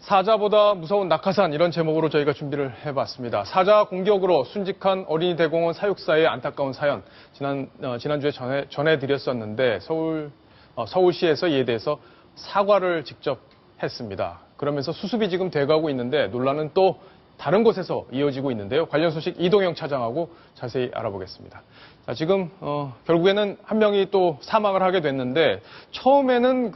사자보다 무서운 낙하산 이런 제목으로 저희가 준비를 해봤습니다. 사자 공격으로 순직한 어린이 대공원 사육사의 안타까운 사연 지난주에 전해드렸었는데 서울시에서 이에 대해서 사과를 직접 했습니다. 그러면서 수습이 지금 돼가고 있는데 논란은 또 다른 곳에서 이어지고 있는데요. 관련 소식 이동영 차장하고 자세히 알아보겠습니다. 자, 지금 결국에는 한 명이 또 사망을 하게 됐는데 처음에는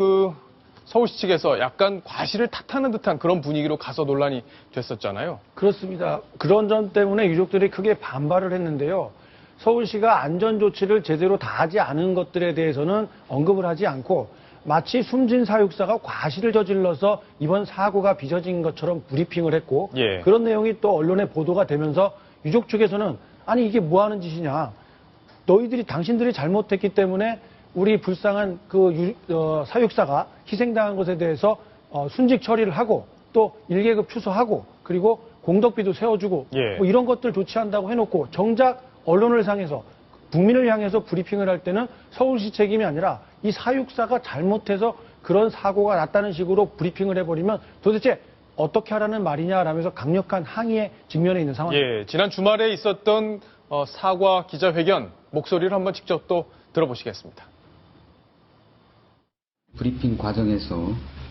서울시 측에서 약간 과실을 탓하는 듯한 그런 분위기로 가서 논란이 됐었잖아요. 그렇습니다. 그런 점 때문에 유족들이 크게 반발을 했는데요. 서울시가 안전조치를 제대로 다하지 않은 것들에 대해서는 언급을 하지 않고 마치 숨진 사육사가 과실을 저질러서 이번 사고가 빚어진 것처럼 브리핑을 했고 그런 내용이 또 언론에 보도가 되면서 유족 측에서는 아니 이게 뭐 하는 짓이냐. 당신들이 잘못했기 때문에 우리 불쌍한 사육사가 희생당한 것에 대해서 순직 처리를 하고 또 1계급 추소하고 그리고 공덕비도 세워주고 뭐 이런 것들 조치한다고 해놓고 정작 언론을 향해서 국민을 향해서 브리핑을 할 때는 서울시 책임이 아니라 이 사육사가 잘못해서 그런 사고가 났다는 식으로 브리핑을 해버리면 도대체 어떻게 하라는 말이냐라면서 강력한 항의에 직면해 있는 상황입니다. 지난 주말에 있었던 사과 기자회견 목소리를 한번 직접 또 들어보시겠습니다. 브리핑 과정에서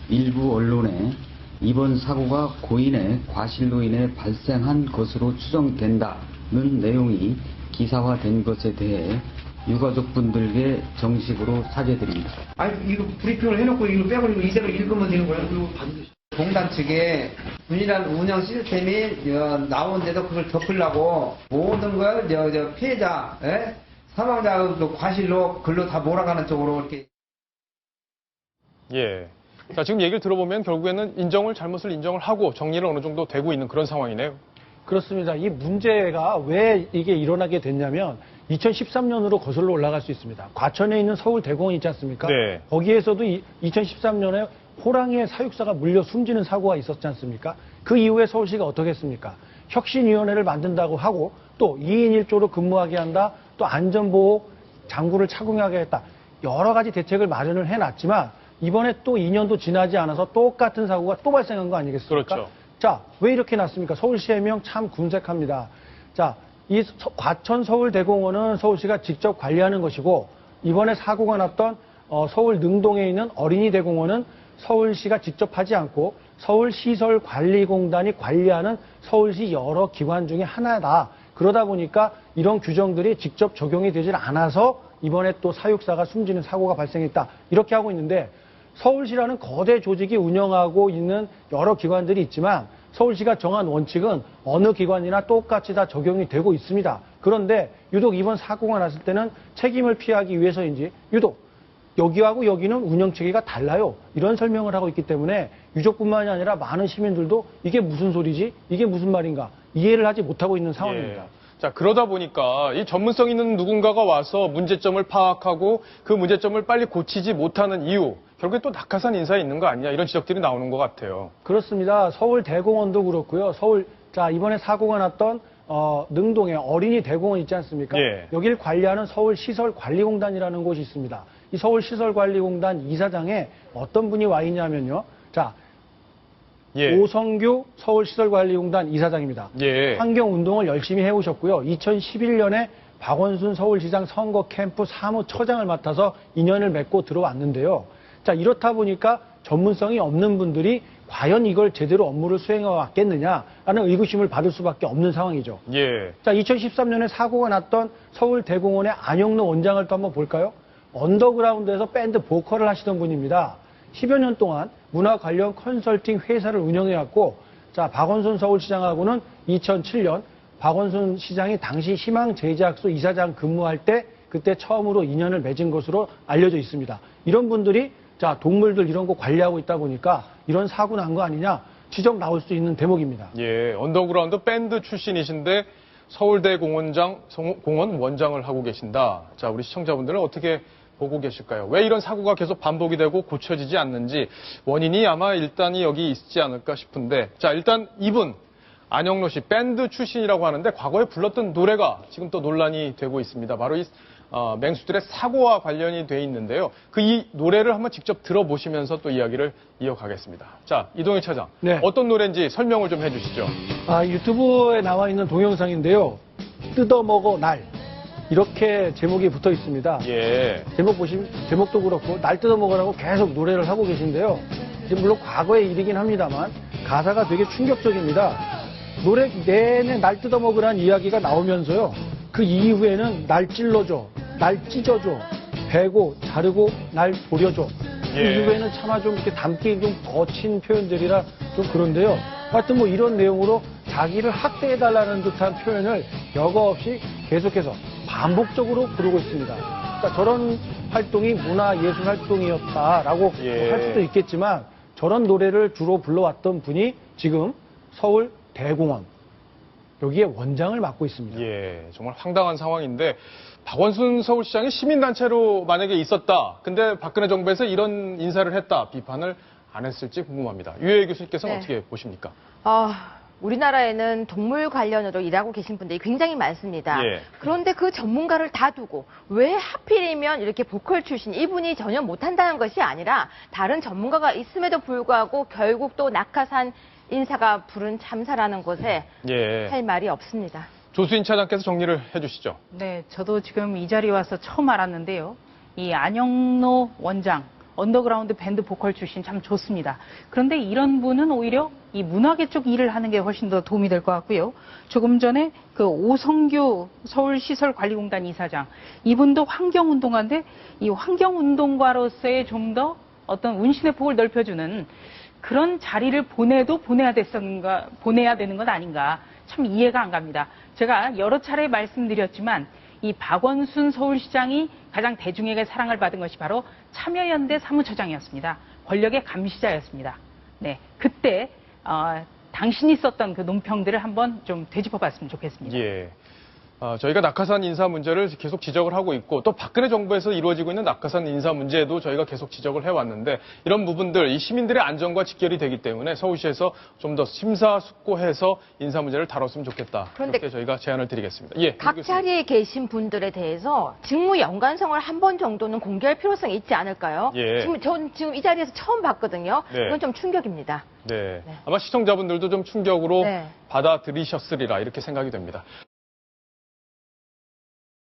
일부 언론에 이번 사고가 고인의 과실로 인해 발생한 것으로 추정된다는 내용이 기사화된 것에 대해 유가족분들께 정식으로 사죄드립니다. 아니 이거 브리핑을 해놓고 이거 빼버리고 이대로 읽으면 되는 거예요. 그리고 반드시 공단 측에 균일한 운영 시스템이 나오는데도 그걸 덮으려고 모든 걸 피해자, 사망자 과실로 글로 다 몰아가는 쪽으로 이렇게. 자, 지금 얘기를 들어보면 결국에는 잘못을 인정을 하고 정리를 어느 정도 되고 있는 그런 상황이네요. 그렇습니다. 이 문제가 왜 이게 일어나게 됐냐면 2013년으로 거슬러 올라갈 수 있습니다. 과천에 있는 서울대공원 있지 않습니까? 거기에서도 2013년에 호랑이의 사육사가 물려 숨지는 사고가 있었지 않습니까? 그 이후에 서울시가 어떻게 했습니까? 혁신위원회를 만든다고 하고 또 2인 1조로 근무하게 한다. 또 안전보호 장구를 착용하게 했다. 여러 가지 대책을 마련을 해놨지만 이번에 또 2년도 지나지 않아서 똑같은 사고가 또 발생한 거 아니겠습니까? 그렇죠. 자, 왜 이렇게 났습니까? 서울시 해명 참 군색합니다. 자, 이 과천 서울대공원은 서울시가 직접 관리하는 것이고 이번에 사고가 났던 서울 능동에 있는 어린이 대공원은 서울시가 직접 하지 않고 서울시설관리공단이 관리하는 서울시 여러 기관 중에 하나다. 그러다 보니까 이런 규정들이 직접 적용이 되질 않아서 이번에 또 사육사가 숨지는 사고가 발생했다. 이렇게 하고 있는데 서울시라는 거대 조직이 운영하고 있는 여러 기관들이 있지만 서울시가 정한 원칙은 어느 기관이나 똑같이 다 적용이 되고 있습니다. 그런데 유독 이번 사고가 났을 때는 책임을 피하기 위해서인지 유독 여기하고 여기는 운영 체계가 달라요. 이런 설명을 하고 있기 때문에 유족뿐만이 아니라 많은 시민들도 이게 무슨 소리지? 이게 무슨 말인가? 이해를 하지 못하고 있는 상황입니다. 자, 그러다 보니까 이 전문성 있는 누군가가 와서 문제점을 파악하고 그 문제점을 빨리 고치지 못하는 이유, 결국에 또 낙하산 인사에 있는 거 아니냐 이런 지적들이 나오는 것 같아요. 그렇습니다. 서울대공원도 그렇고요. 이번에 사고가 났던 능동의 어린이 대공원 있지 않습니까? 여기를 관리하는 서울시설관리공단이라는 곳이 있습니다. 이 서울시설관리공단 이사장에 어떤 분이 와 있냐면요. 자, 오성규 서울시설관리공단 이사장입니다. 환경운동을 열심히 해오셨고요. 2011년에 박원순 서울시장 선거 캠프 사무처장을 맡아서 인연을 맺고 들어왔는데요. 자, 이렇다 보니까 전문성이 없는 분들이 과연 이걸 제대로 업무를 수행해 왔겠느냐라는 의구심을 받을 수밖에 없는 상황이죠. 자, 2013년에 사고가 났던 서울대공원의 안영로 원장을 또 한번 볼까요? 언더그라운드에서 밴드 보컬을 하시던 분입니다. 10여 년 동안 문화 관련 컨설팅 회사를 운영해왔고, 자, 박원순 서울시장하고는 2007년 박원순 시장이 당시 희망제작소 이사장 근무할 때 그때 처음으로 인연을 맺은 것으로 알려져 있습니다. 이런 분들이 자, 동물들 이런 거 관리하고 있다 보니까 이런 사고 난 거 아니냐 지적 나올 수 있는 대목입니다. 언더그라운드 밴드 출신이신데 서울대 공원 원장을 하고 계신다. 자, 우리 시청자분들은 어떻게 보고 계실까요? 왜 이런 사고가 계속 반복이 되고 고쳐지지 않는지 원인이 아마 일단이 여기 있지 않을까 싶은데 자, 일단 이분 안영로 씨 밴드 출신이라고 하는데 과거에 불렀던 노래가 지금 또 논란이 되고 있습니다. 바로 이 맹수들의 사고와 관련이 돼 있는데요. 이 노래를 한번 직접 들어보시면서 또 이야기를 이어가겠습니다. 자, 이동희 차장. 네. 어떤 노래인지 설명을 좀 해주시죠. 유튜브에 나와 있는 동영상인데요. 뜯어먹어 날. 이렇게 제목이 붙어 있습니다. 예. 제목도 그렇고 날 뜯어먹으라고 계속 노래를 하고 계신데요. 이제 물론 과거의 일이긴 합니다만 가사가 되게 충격적입니다. 노래 내내 날 뜯어먹으라는 이야기가 나오면서요. 그 이후에는 날 찔러줘, 날 찢어줘, 베고 자르고 날 도려줘. 그 예. 이후에는 차마 좀 이렇게 담기 좀 거친 표현들이라 좀 그런데요. 하여튼 뭐 이런 내용으로 자기를 학대해달라는 듯한 표현을 여과 없이 계속해서 반복적으로 부르고 있습니다. 그러니까 저런 활동이 문화예술 활동이었다라고 예. 할 수도 있겠지만 저런 노래를 주로 불러왔던 분이 지금 서울 대공원 여기에 원장을 맡고 있습니다. 예, 정말 황당한 상황인데 박원순 서울시장이 시민단체로 만약에 있었다. 근데 박근혜 정부에서 이런 인사를 했다. 비판을 안 했을지 궁금합니다. 유해 교수님께서는 네. 어떻게 보십니까? 우리나라에는 동물 관련으로 일하고 계신 분들이 굉장히 많습니다. 예. 그런데 그 전문가를 다 두고 왜 하필이면 이렇게 보컬 출신 이분이 전혀 못한다는 것이 아니라 다른 전문가가 있음에도 불구하고 결국 또 낙하산 인사가 부른 참사라는 것에 예. 할 말이 없습니다. 조수인 차장께서 정리를 해주시죠. 네, 저도 지금 이 자리에 와서 처음 알았는데요. 이 안영로 원장, 언더그라운드 밴드 보컬 출신 참 좋습니다. 그런데 이런 분은 오히려 이 문화계 쪽 일을 하는 게 훨씬 더 도움이 될 것 같고요. 조금 전에 그 오성규 서울시설관리공단 이사장, 이분도 환경운동가인데 이 환경운동가로서의 좀 더 어떤 운신의 폭을 넓혀주는 그런 자리를 보내야 되는 건 아닌가. 참 이해가 안 갑니다. 제가 여러 차례 말씀드렸지만 이 박원순 서울시장이 가장 대중에게 사랑을 받은 것이 바로 참여연대 사무처장이었습니다. 권력의 감시자였습니다. 네, 그때 당신이 썼던 그 논평들을 한번 좀 되짚어봤으면 좋겠습니다. 예. 저희가 낙하산 인사 문제를 계속 지적을 하고 있고 또 박근혜 정부에서 이루어지고 있는 낙하산 인사 문제도 저희가 계속 지적을 해왔는데 이런 부분들 이 시민들의 안전과 직결이 되기 때문에 서울시에서 좀 더 심사숙고해서 인사 문제를 다뤘으면 좋겠다. 그런데 그렇게 저희가 제안을 드리겠습니다. 예. 각 자리에 계신 분들에 대해서 직무 연관성을 한 번 정도는 공개할 필요성이 있지 않을까요? 예. 전 지금 이 자리에서 처음 봤거든요. 네. 이건 좀 충격입니다. 네. 네. 아마 시청자분들도 좀 충격으로 네. 받아들이셨으리라 이렇게 생각이 됩니다.